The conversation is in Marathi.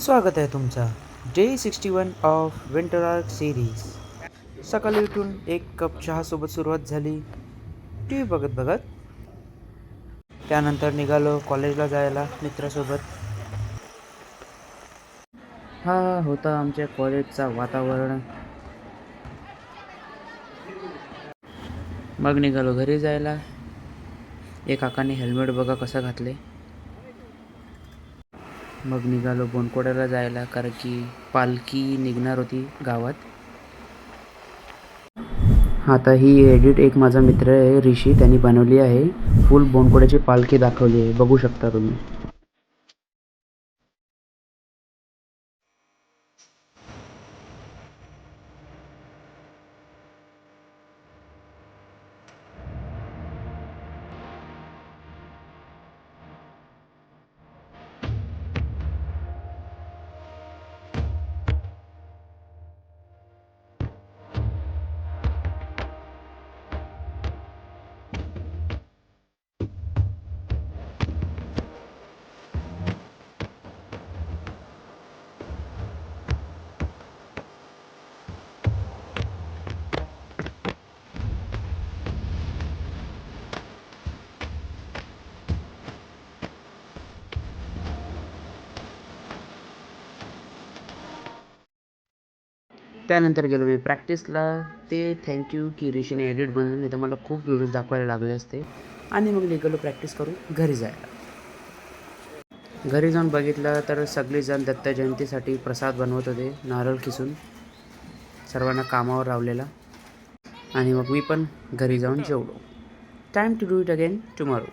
स्वागत आहे तुमचा day 61 of winter arc series. सकाळी उठून एक कप चहासोबत सुरुवात झाली, टी व्ही बघत बघत. त्यानंतर निघालो कॉलेजला जायला मित्रासोबत. हा होता आमच्या कॉलेजचा वातावरण. मग निघालो घरी जायला. एक काकाने हेल्मेट बघा कसं घातले. मग निघालो बोनकोड्याला जायला, कारण की पालखी निघणार होती गावात. आता ही एडिट एक माझा मित्र आहे ऋषी, त्यांनी बनवली आहे. फुल बोनकोड्याची पालखी दाखवली आहे, बघू शकता तुम्ही. त्यानंतर गेलो मी प्रॅक्टिसला. ते थँक्यू की ऋषीने एडिट बनवली, नाही तर मला खूप व्हिडिओज दाखवायला लागले असते. आणि मग निघालो प्रॅक्टिस करून घरी जायला. घरी जाऊन बघितलं तर सगळेजण दत्त जयंतीसाठी प्रसाद बनवत होते, नारळ खिसून सर्वांना कामावर लावलेला. आणि मग मी पण घरी जाऊन जेवलो. Time to do it again tomorrow.